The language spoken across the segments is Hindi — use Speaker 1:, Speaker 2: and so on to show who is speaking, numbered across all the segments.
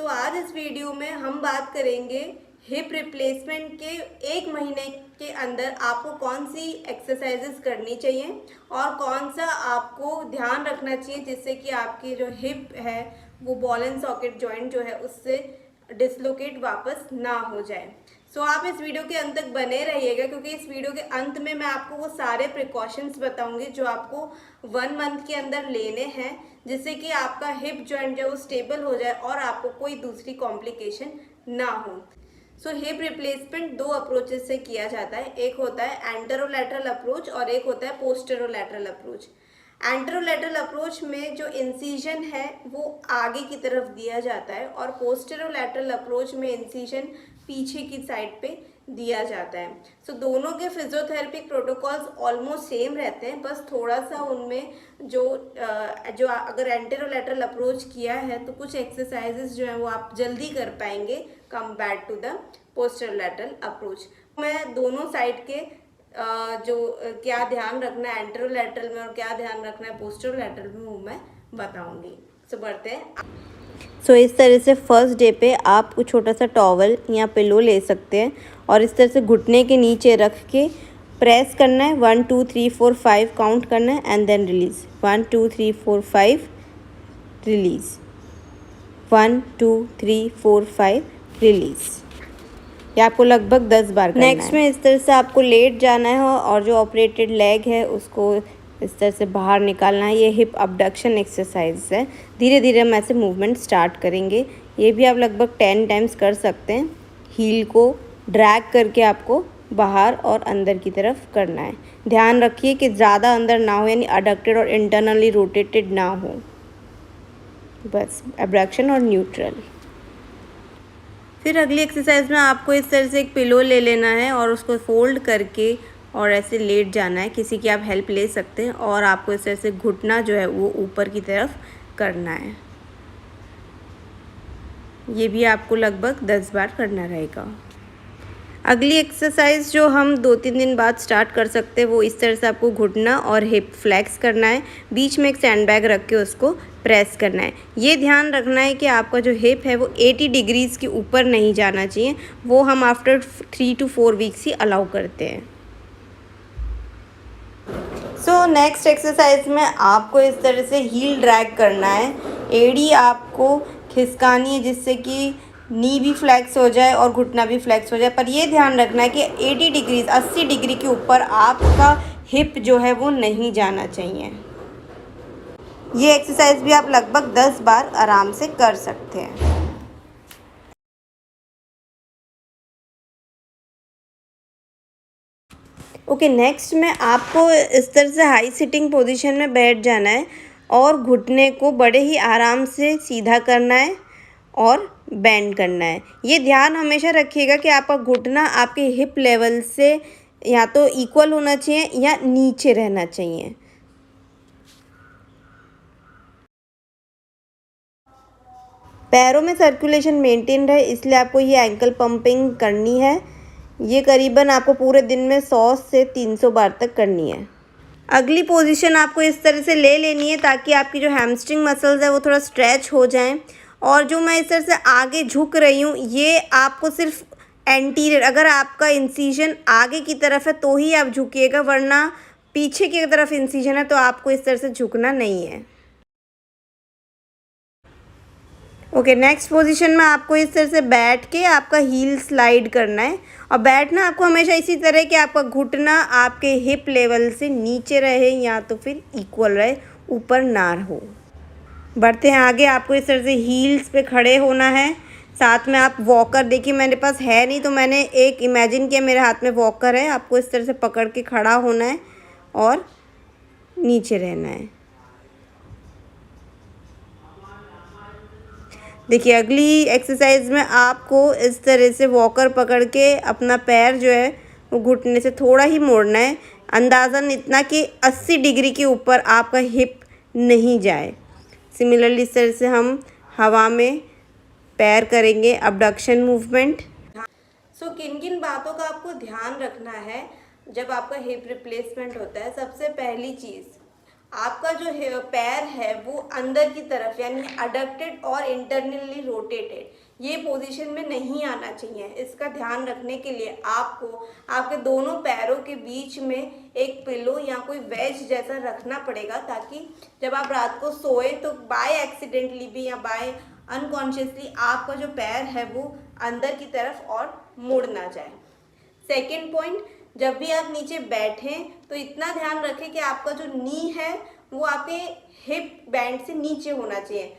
Speaker 1: आज इस वीडियो में हम बात करेंगे हिप रिप्लेसमेंट के 1 महीने के अंदर आपको कौन सी एक्सरसाइजेस करनी चाहिए और कौन सा आपको ध्यान रखना चाहिए जिससे कि आपकी जो हिप है वो बॉल एंड सॉकेट जॉइंट जो है उससे डिसलोकेट वापस ना हो जाए। आप इस वीडियो के अंत तक बने रहिएगा क्योंकि इस वीडियो के अंत में मैं आपको वो सारे प्रिकॉशंस बताऊंगी जो आपको 1 मंथ के अंदर लेने हैं जिससे कि आपका हिप जॉइंट जो है वो स्टेबल हो जाए और आपको कोई दूसरी कॉम्प्लिकेशन ना हो। हिप रिप्लेसमेंट 2 अप्रोचेस से किया जाता है। एक होता है एंटेरोलैटरल अप्रोच और एक होता है पोस्टेरोलैटरल अप्रोच। एंटेरोलैटरल अप्रोच में जो इंसिजन है वो आगे की तरफ दिया जाता है और पोस्टेरोलैटरल अप्रोच में इंसिजन पीछे की साइड पे दिया जाता है। दोनों के फिजियोथेरेपी प्रोटोकॉल्स ऑलमोस्ट सेम रहते हैं, बस थोड़ा सा उनमें जो अगर एंटेरोलैटरल अप्रोच किया है तो कुछ एक्सरसाइजेस जो है वो आप जल्दी कर पाएंगे कंपेयर टू द पोस्टेरोलैटरल अप्रोच। मैं दोनों साइड के जो क्या ध्यान रखना है एंटेरोलैटरल में और क्या ध्यान रखना है पोस्टेरोलैटरल में वो मैं बताऊंगी। बढ़ते हैं। इस तरह से फर्स्ट डे पे आप कुछ छोटा सा टॉवल या पिलो ले सकते हैं और इस तरह से घुटने के नीचे रख के प्रेस करना है। 1 2 3 4 5 काउंट करना है and then release. 1 2 3 4 5 release. 1 2 3 4 5 release. ये आपको लगभग 10 बार करना है। नेक्स्ट में इस तरह से आपको लेट जाना है और जो ऑपरेटेड लेग है उसको इस तरह से बाहर निकालना है। ये हिप अबडक्शन एक्सरसाइज है। धीरे धीरे हम ऐसे मूवमेंट स्टार्ट करेंगे। ये भी आप लगभग 10 टाइम्स कर सकते हैं। हील को ड्रैग करके आपको बाहर और अंदर की तरफ करना है। ध्यान रखिए कि ज़्यादा अंदर ना हो, यानी अडक्टेड और इंटरनली रोटेटेड ना हो, बस एब्डक्शन और न्यूट्रल। फिर अगली एक्सरसाइज में आपको इस तरह से एक पिलो ले लेना है और उसको फोल्ड करके और ऐसे लेट जाना है। किसी की आप हेल्प ले सकते हैं और आपको इस तरह से घुटना जो है वो ऊपर की तरफ करना है। ये भी आपको लगभग 10 बार करना रहेगा। अगली एक्सरसाइज जो हम 2-3 दिन बाद स्टार्ट कर सकते हैं वो इस तरह से आपको घुटना और हिप फ्लेक्स करना है। बीच में एक सैंड बैग रख के उसको प्रेस करना है। ये ध्यान रखना है कि आपका जो हिप है वो 80 डिग्रीज़ के ऊपर नहीं जाना चाहिए। वो हम after 3 to 4 weeks he allow करते हैं। नेक्स्ट एक्सरसाइज में आपको इस तरह से हील ड्रैग करना है। एड़ी आपको खिसकानी है जिससे कि नी भी फ्लेक्स हो जाए और घुटना भी फ्लेक्स हो जाए, पर ये ध्यान रखना है कि 80 डिग्री के ऊपर आपका हिप जो है वो नहीं जाना चाहिए। ये एक्सरसाइज भी आप लगभग 10 बार आराम से कर सकते हैं। नेक्स्ट में आपको इस तरह से हाई सिटिंग पोजीशन में बैठ जाना है और घुटने को बड़े ही आराम से सीधा करना है और बेंड करना है। ये ध्यान हमेशा रखिएगा कि आपका घुटना आपके हिप लेवल से या तो इक्वल होना चाहिए या नीचे रहना चाहिए। पैरों में सर्कुलेशन मेंटेन रहे इसलिए आपको ये एंकल पंपिंग करनी है। ये करीबन आपको पूरे दिन में 100 से 300 बार तक करनी है। अगली पोजीशन आपको इस तरह से ले लेनी है ताकि आपकी जो हैमस्ट्रिंग मसल्स है वो थोड़ा स्ट्रेच हो जाएं। और जो मैं इस तरह से आगे झुक रही हूँ ये आपको सिर्फ एंटीरियर, अगर आपका इंसिजन आगे की तरफ है तो ही आप झुकिएगा, वरना पीछे की तरफ इंसिजन है तो आपको इस तरह से झुकना नहीं है। नेक्स्ट पोजीशन में आपको इस तरह से बैठ के आपका हील स्लाइड करना है और बैठना आपको हमेशा इसी तरह कि आपका घुटना आपके हिप लेवल से नीचे रहे या तो फिर इक्वल रहे, ऊपर ना हो। बढ़ते हैं आगे। आपको इस तरह से हील्स पे खड़े होना है। साथ में आप वॉकर, देखिए मेरे पास है नहीं तो मैंने एक इमेजिन किया मेरे हाथ में वॉकर है। आपको इस तरह से पकड़ के खड़ा होना है और नीचे रहना है। देखिए अगली एक्सरसाइज में आपको इस तरह से वॉकर पकड़ के अपना पैर जो है वो घुटने से थोड़ा ही मोड़ना है। अंदाज़न इतना कि 80 डिग्री के ऊपर आपका हिप नहीं जाए। सिमिलरली इस तरह से हम हवा में पैर करेंगे अबडक्शन मूवमेंट। किन किन बातों का आपको ध्यान रखना है जब आपका हिप रिप्लेसमेंट होता है? सबसे पहली चीज़, आपका जो पैर है वो अंदर की तरफ यानी अडक्टेड और इंटरनली रोटेटेड ये पोजीशन में नहीं आना चाहिए। इसका ध्यान रखने के लिए आपको आपके दोनों पैरों के बीच में एक पिलो या कोई वेज जैसा रखना पड़ेगा, ताकि जब आप रात को सोए तो बाय एक्सीडेंटली भी या बाय अनकॉन्शियसली आपका जो पैर है वो अंदर की तरफ और मुड़ ना जाए। सेकेंड पॉइंट, जब भी आप नीचे बैठें तो इतना ध्यान रखें कि आपका जो नी है वो आपके हिप बैंड से नीचे होना चाहिए।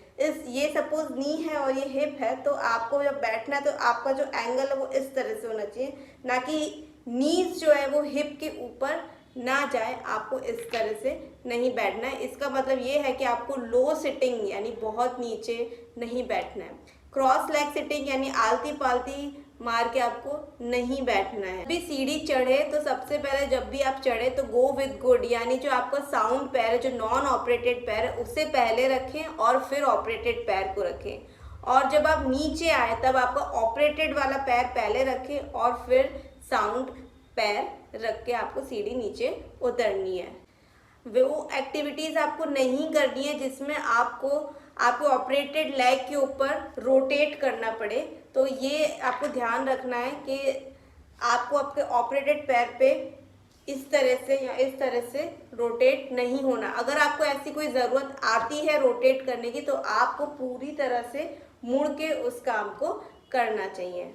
Speaker 1: ये सपोज नी है और ये हिप है, तो आपको जब बैठना है तो आपका जो एंगल है वो इस तरह से होना चाहिए, ना कि नीज जो है वो हिप के ऊपर ना जाए। आपको इस तरह से नहीं बैठना है। इसका मतलब ये है कि आपको लो सिटिंग यानी बहुत नीचे नहीं बैठना है। क्रॉस लेग सिटिंग यानी आलती पालती मार के आपको नहीं बैठना है। भी सीढ़ी चढ़े तो सबसे पहले जब भी आप चढ़े तो गो विद गुड यानी जो आपका साउंड पैर है, जो नॉन ऑपरेटेड पैर है, उससे पहले रखें और फिर ऑपरेटेड पैर को रखें। और जब आप नीचे आए तब आपका ऑपरेटेड वाला पैर पहले रखें और फिर साउंड पैर रख के आपको सीढ़ी नीचे उतरनी है। वो एक्टिविटीज़ आपको नहीं करनी है जिसमें आपको आपको ऑपरेटेड लेग के ऊपर रोटेट करना पड़े। तो ये आपको ध्यान रखना है कि आपको आपके ऑपरेटेड पैर पे इस तरह से या इस तरह से रोटेट नहीं होना। अगर आपको ऐसी कोई ज़रूरत आती है रोटेट करने की तो आपको पूरी तरह से मुड़ के उस काम को करना चाहिए।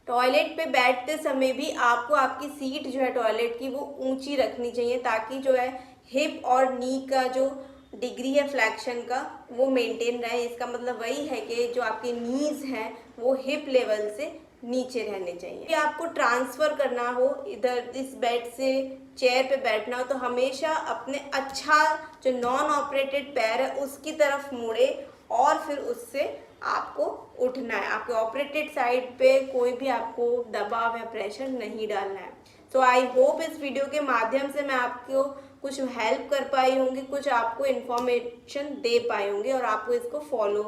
Speaker 1: टॉयलेट पे बैठते समय भी आपको आपकी सीट जो है टॉयलेट की वो ऊंची रखनी चाहिए, ताकि जो है हिप और नी का जो डिग्री है फ्लैक्शन का वो मेंटेन रहे। इसका मतलब वही है कि जो आपके नीज हैं वो हिप लेवल से नीचे रहने चाहिए। कि आपको ट्रांसफ़र करना हो इधर इस बेड से चेयर पे बैठना हो तो हमेशा अपने अच्छा जो नॉन ऑपरेटेड पैर है उसकी तरफ मुड़े और फिर उससे आपको उठना है। आपके ऑपरेटेड साइड पे कोई भी आपको दबाव या प्रेशर नहीं डालना है। तो आई होप इस वीडियो के माध्यम से मैं आपको कुछ हेल्प कर पाई होंगी, कुछ आपको इन्फॉर्मेशन दे पाई होंगी और आपको इसको फॉलो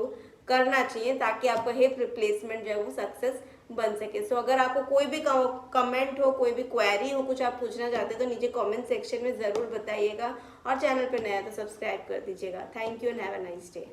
Speaker 1: करना चाहिए ताकि आपका हिप रिप्लेसमेंट जो है वो सक्सेस बन सके। सो अगर आपको कोई भी कमेंट हो, कोई भी क्वेरी हो, कुछ आप पूछना चाहते हो तो नीचे कमेंट सेक्शन में ज़रूर बताइएगा और चैनल पर नया तो सब्सक्राइब कर दीजिएगा। Thank you and have a nice day.